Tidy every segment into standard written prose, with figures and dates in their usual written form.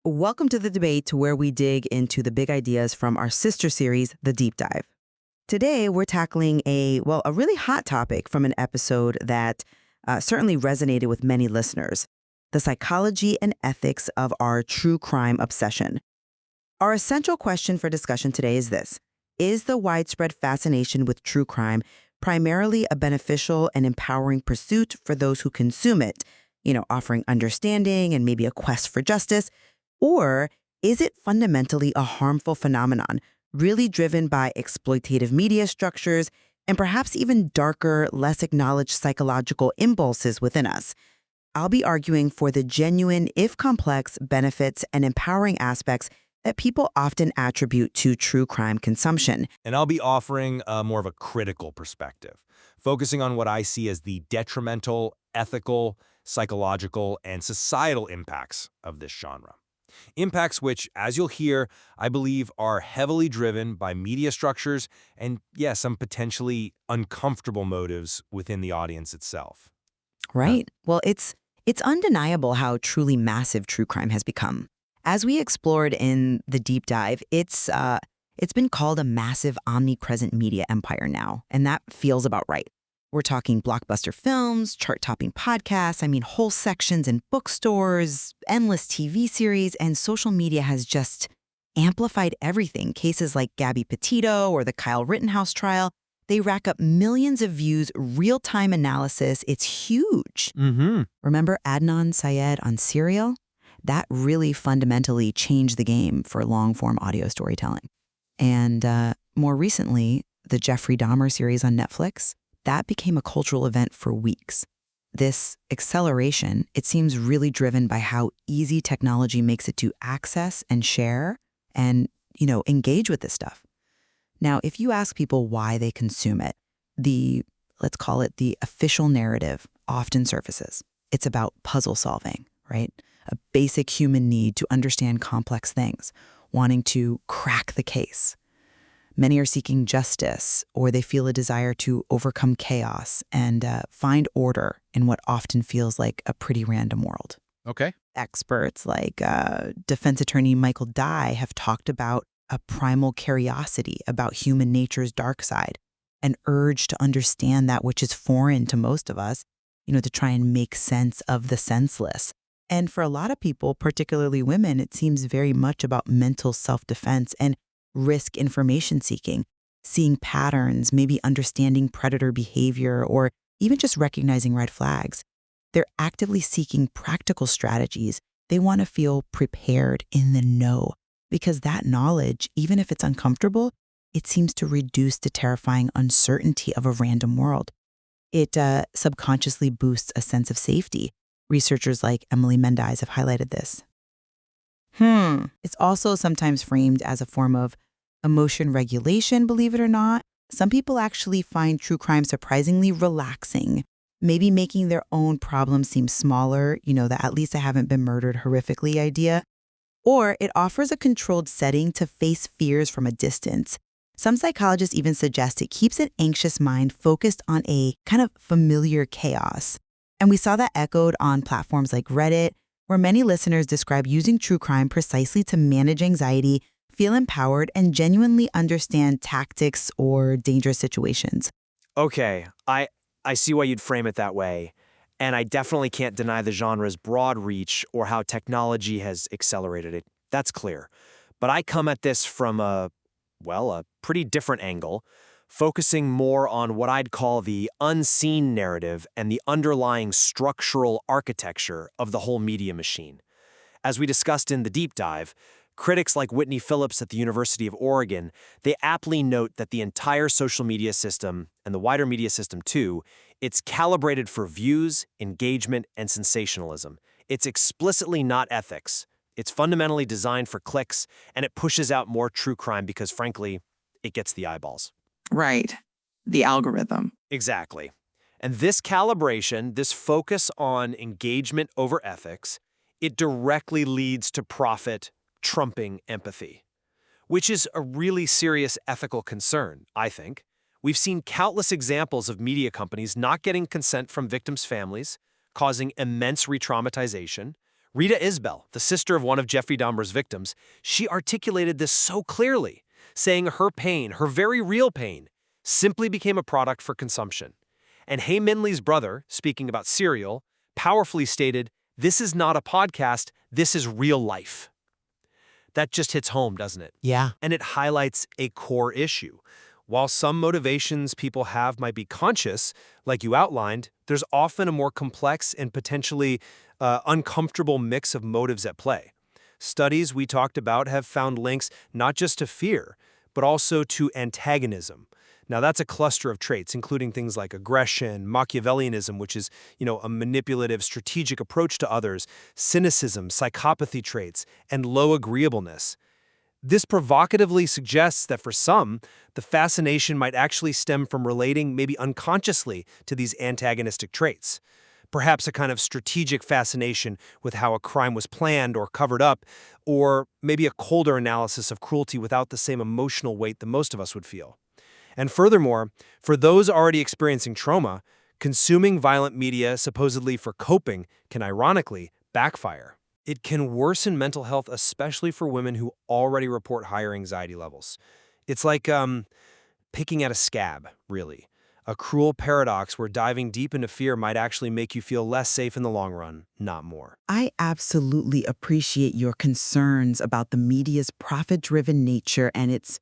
Welcome to the debate where we dig into the big ideas from our sister series, The Deep Dive. Today, we're tackling a really hot topic from an episode that certainly resonated with many listeners: the psychology and ethics of our true crime obsession. Our essential question for discussion today is this: is the widespread fascination with true crime primarily a beneficial and empowering pursuit for those who consume it, offering understanding and maybe a quest for justice? Or is it fundamentally a harmful phenomenon, really driven by exploitative media structures and perhaps even darker, less acknowledged psychological impulses within us? I'll be arguing for the genuine, if complex, benefits and empowering aspects that people often attribute to true crime consumption. And I'll be offering more of a critical perspective, focusing on what I see as the detrimental, ethical, psychological, and societal impacts of this genre. Impacts which, as you'll hear, I believe are heavily driven by media structures and, some potentially uncomfortable motives within the audience itself. Right. Well, it's undeniable how truly massive true crime has become. As we explored in the deep dive, it's been called a massive omnipresent media empire now, and that feels about right. We're talking blockbuster films, chart-topping podcasts, whole sections in bookstores, endless TV series, and social media has just amplified everything. Cases like Gabby Petito or the Kyle Rittenhouse trial, they rack up millions of views, real-time analysis. It's huge. Remember Adnan Syed on Serial? That really fundamentally changed the game for long-form audio storytelling. And more recently, the Jeffrey Dahmer series on Netflix, that became a cultural event for weeks. This acceleration, it seems really driven by how easy technology makes it to access and share and, engage with this stuff. Now, if you ask people why they consume it, let's call it the official narrative often surfaces. It's about puzzle solving, right? A basic human need to understand complex things, wanting to crack the case. Many are seeking justice, or they feel a desire to overcome chaos and find order in what often feels like a pretty random world. Okay. Experts like defense attorney Michael Dye have talked about a primal curiosity about human nature's dark side, an urge to understand that which is foreign to most of us, to try and make sense of the senseless. And for a lot of people, particularly women, it seems very much about mental self-defense and risk information seeking, seeing patterns, maybe understanding predator behavior, or even just recognizing red flags. They're actively seeking practical strategies. They want to feel prepared in the know, because that knowledge, even if it's uncomfortable, it seems to reduce the terrifying uncertainty of a random world. It subconsciously boosts a sense of safety. Researchers like Emily Mendiz have highlighted this. It's also sometimes framed as a form of emotion regulation, believe it or not. Some people actually find true crime surprisingly relaxing, maybe making their own problems seem smaller, that at least I haven't been murdered horrifically idea. Or it offers a controlled setting to face fears from a distance. Some psychologists even suggest it keeps an anxious mind focused on a kind of familiar chaos. And we saw that echoed on platforms like Reddit, where many listeners describe using true crime precisely to manage anxiety, feel empowered, and genuinely understand tactics or dangerous situations. Okay, I see why you'd frame it that way, and I definitely can't deny the genre's broad reach or how technology has accelerated it. That's clear. But I come at this from a pretty different angle, focusing more on what I'd call the unseen narrative and the underlying structural architecture of the whole media machine. As we discussed in the deep dive, critics like Whitney Phillips at the University of Oregon, they aptly note that the entire social media system, and the wider media system too, it's calibrated for views, engagement, and sensationalism. It's explicitly not ethics. It's fundamentally designed for clicks, and it pushes out more true crime because, frankly, it gets the eyeballs. Right. The algorithm. Exactly. And this calibration, this focus on engagement over ethics, it directly leads to profit trumping empathy, which is a really serious ethical concern, I think. We've seen countless examples of media companies not getting consent from victims' families, causing immense re-traumatization, Rita Isbell, the sister of one of Jeffrey Dahmer's victims, she articulated this so clearly, saying her pain, her very real pain, simply became a product for consumption. And Hay Minley's brother, speaking about Serial, powerfully stated, "This is not a podcast, this is real life." That just hits home, doesn't it? Yeah. And it highlights a core issue. While some motivations people have might be conscious, like you outlined, there's often a more complex and potentially uncomfortable mix of motives at play. Studies we talked about have found links not just to fear, but also to antagonism. Now, that's a cluster of traits, including things like aggression, Machiavellianism, which is, a manipulative, strategic approach to others, cynicism, psychopathy traits, and low agreeableness. This provocatively suggests that for some, the fascination might actually stem from relating, maybe unconsciously, to these antagonistic traits. Perhaps a kind of strategic fascination with how a crime was planned or covered up, or maybe a colder analysis of cruelty without the same emotional weight that most of us would feel. And furthermore, for those already experiencing trauma, consuming violent media supposedly for coping can ironically backfire. It can worsen mental health, especially for women who already report higher anxiety levels. It's like picking at a scab, really. A cruel paradox where diving deep into fear might actually make you feel less safe in the long run, not more. I absolutely appreciate your concerns about the media's profit-driven nature and its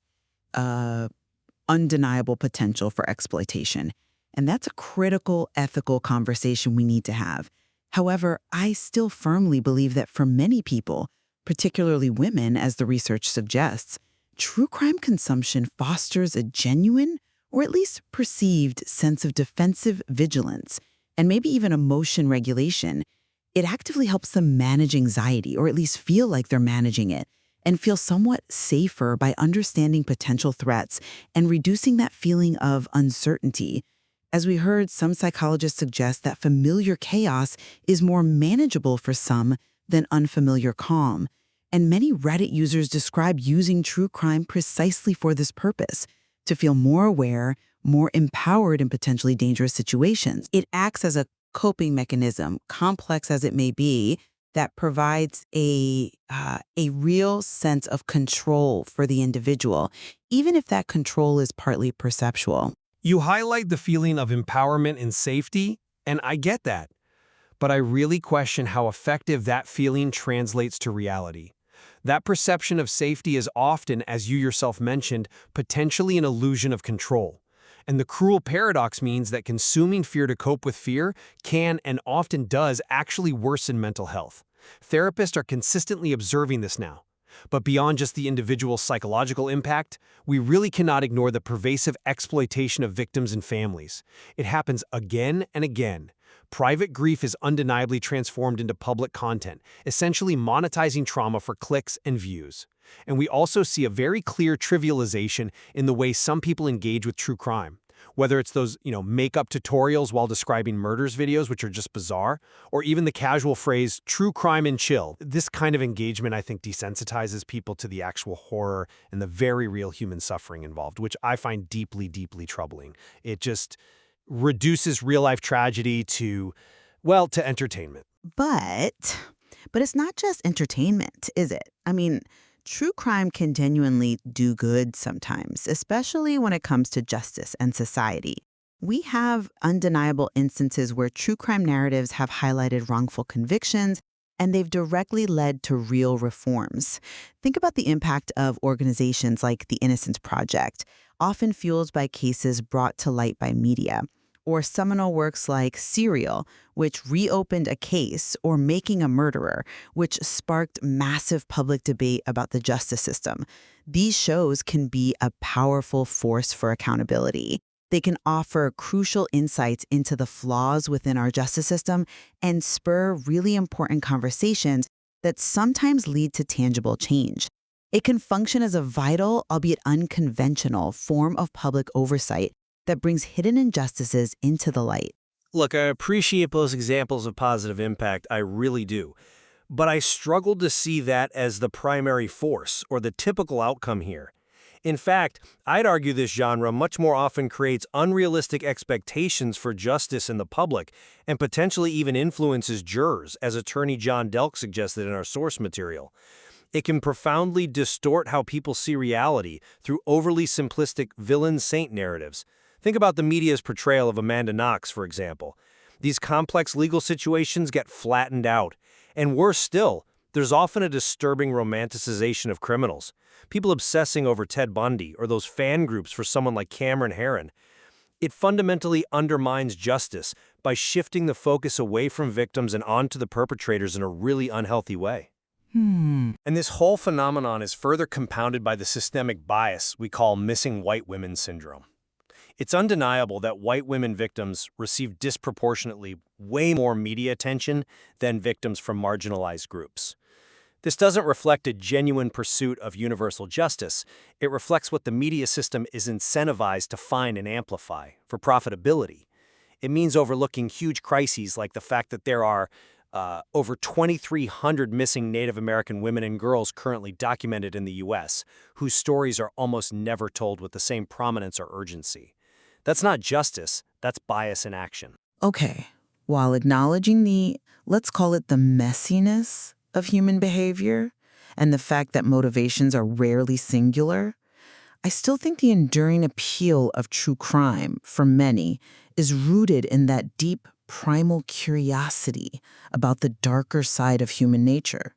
undeniable potential for exploitation. And that's a critical ethical conversation we need to have. However, I still firmly believe that for many people, particularly women, as the research suggests, true crime consumption fosters a genuine, or at least perceived, sense of defensive vigilance, and maybe even emotion regulation. It actively helps them manage anxiety, or at least feel like they're managing it, and feel somewhat safer by understanding potential threats and reducing that feeling of uncertainty. As we heard, some psychologists suggest that familiar chaos is more manageable for some than unfamiliar calm. And many Reddit users describe using true crime precisely for this purpose, to feel more aware, more empowered in potentially dangerous situations. It acts as a coping mechanism, complex as it may be, that provides a real sense of control for the individual, even if that control is partly perceptual. You highlight the feeling of empowerment and safety, and I get that. But I really question how effective that feeling translates to reality. That perception of safety is often, as you yourself mentioned, potentially an illusion of control. And the cruel paradox means that consuming fear to cope with fear can and often does actually worsen mental health. Therapists are consistently observing this now. But beyond just the individual psychological impact, we really cannot ignore the pervasive exploitation of victims and families. It happens again and again. Private grief is undeniably transformed into public content, essentially monetizing trauma for clicks and views. And we also see a very clear trivialization in the way some people engage with true crime. Whether it's those, makeup tutorials while describing murders videos, which are just bizarre, or even the casual phrase, true crime and chill. This kind of engagement, I think, desensitizes people to the actual horror and the very real human suffering involved, which I find deeply, deeply troubling. It just reduces real-life tragedy to entertainment. But it's not just entertainment, is it? I mean, true crime can genuinely do good sometimes, especially when it comes to justice and society. We have undeniable instances where true crime narratives have highlighted wrongful convictions, and they've directly led to real reforms. Think about the impact of organizations like the Innocence Project, often fueled by cases brought to light by media, or seminal works like Serial, which reopened a case, or Making a Murderer, which sparked massive public debate about the justice system. These shows can be a powerful force for accountability. They can offer crucial insights into the flaws within our justice system and spur really important conversations that sometimes lead to tangible change. It can function as a vital, albeit unconventional, form of public oversight that brings hidden injustices into the light. Look, I appreciate those examples of positive impact, I really do. But I struggle to see that as the primary force or the typical outcome here. In fact, I'd argue this genre much more often creates unrealistic expectations for justice in the public and potentially even influences jurors, as attorney John Delk suggested in our source material. It can profoundly distort how people see reality through overly simplistic villain-saint narratives. Think about the media's portrayal of Amanda Knox, for example. These complex legal situations get flattened out. And worse still, there's often a disturbing romanticization of criminals. People obsessing over Ted Bundy or those fan groups for someone like Cameron Herron. It fundamentally undermines justice by shifting the focus away from victims and onto the perpetrators in a really unhealthy way. And this whole phenomenon is further compounded by the systemic bias we call missing white women syndrome. It's undeniable that white women victims receive disproportionately way more media attention than victims from marginalized groups. This doesn't reflect a genuine pursuit of universal justice. It reflects what the media system is incentivized to find and amplify for profitability. It means overlooking huge crises like the fact that there are over 2,300 missing Native American women and girls currently documented in the U.S., whose stories are almost never told with the same prominence or urgency. That's not justice, that's bias in action. Okay, while acknowledging the, let's call it the messiness of human behavior and the fact that motivations are rarely singular, I still think the enduring appeal of true crime, for many, is rooted in that deep primal curiosity about the darker side of human nature.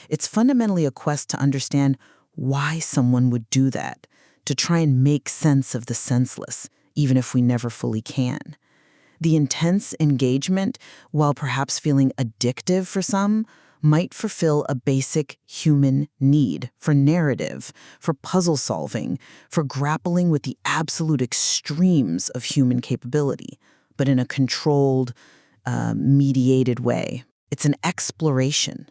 It's fundamentally a quest to understand why someone would do that, to try and make sense of the senseless, even if we never fully can. The intense engagement, while perhaps feeling addictive for some, might fulfill a basic human need for narrative, for puzzle solving, for grappling with the absolute extremes of human capability, but in a controlled, mediated way. It's an exploration,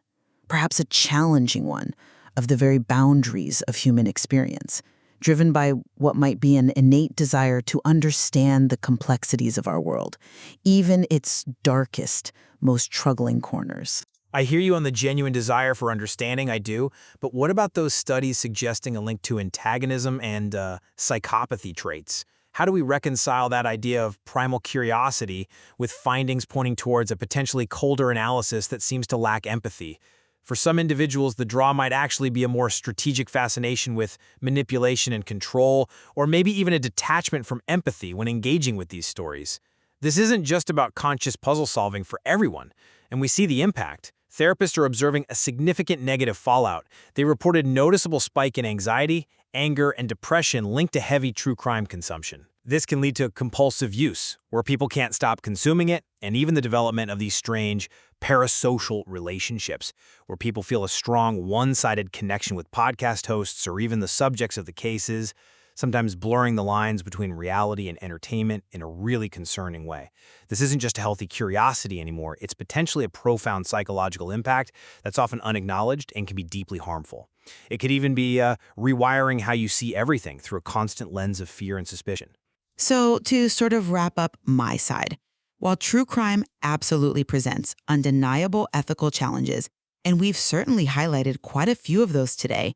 perhaps a challenging one, of the very boundaries of human experience, driven by what might be an innate desire to understand the complexities of our world, even its darkest, most troubling corners. I hear you on the genuine desire for understanding, I do, but what about those studies suggesting a link to antagonism and psychopathy traits? How do we reconcile that idea of primal curiosity with findings pointing towards a potentially colder analysis that seems to lack empathy? For some individuals, the draw might actually be a more strategic fascination with manipulation and control, or maybe even a detachment from empathy when engaging with these stories. This isn't just about conscious puzzle solving for everyone, and we see the impact. Therapists are observing a significant negative fallout. They reported noticeable spike in anxiety, anger, and depression linked to heavy true crime consumption. This can lead to compulsive use, where people can't stop consuming it, and even the development of these strange parasocial relationships, where people feel a strong one-sided connection with podcast hosts or even the subjects of the cases, sometimes blurring the lines between reality and entertainment in a really concerning way. This isn't just a healthy curiosity anymore, it's potentially a profound psychological impact that's often unacknowledged and can be deeply harmful. It could even be rewiring how you see everything through a constant lens of fear and suspicion. So, to sort of wrap up my side, while true crime absolutely presents undeniable ethical challenges, and we've certainly highlighted quite a few of those today,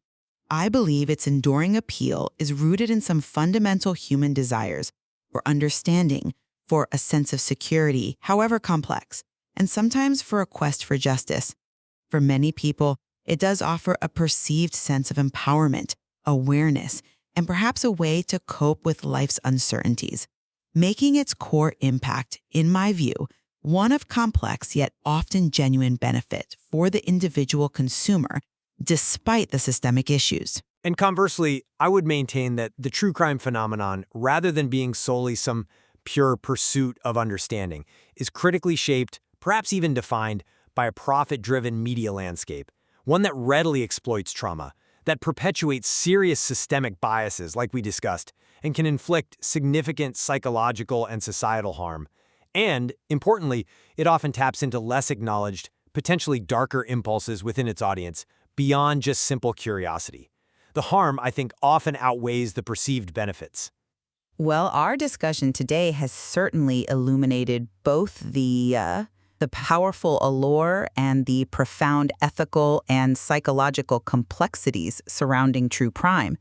I believe its enduring appeal is rooted in some fundamental human desires for understanding, for a sense of security, however complex, and sometimes for a quest for justice. For many people, it does offer a perceived sense of empowerment, awareness, and perhaps a way to cope with life's uncertainties, making its core impact, in my view, one of complex yet often genuine benefit for the individual consumer, despite the systemic issues. And conversely, I would maintain that the true crime phenomenon, rather than being solely some pure pursuit of understanding, is critically shaped, perhaps even defined, by a profit-driven media landscape, one that readily exploits trauma, that perpetuates serious systemic biases like we discussed, and can inflict significant psychological and societal harm. And, importantly, it often taps into less acknowledged, potentially darker impulses within its audience, beyond just simple curiosity. The harm, I think, often outweighs the perceived benefits. Well, our discussion today has certainly illuminated both the powerful allure and the profound ethical and psychological complexities surrounding true crime.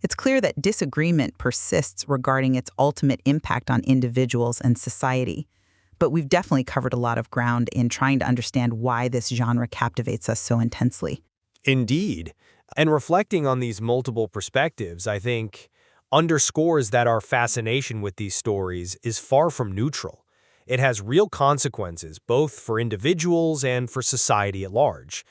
It's clear that disagreement persists regarding its ultimate impact on individuals and society. But we've definitely covered a lot of ground in trying to understand why this genre captivates us so intensely. Indeed. And reflecting on these multiple perspectives, I think, underscores that our fascination with these stories is far from neutral. It has real consequences, both for individuals and for society at large.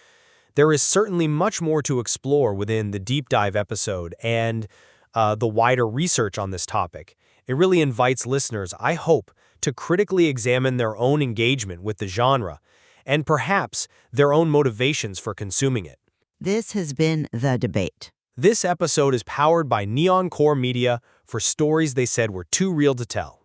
There is certainly much more to explore within the deep dive episode and the wider research on this topic. It really invites listeners, I hope, to critically examine their own engagement with the genre and perhaps their own motivations for consuming it. This has been The Debate. This episode is powered by NeonKore Media for stories they said were too real to tell.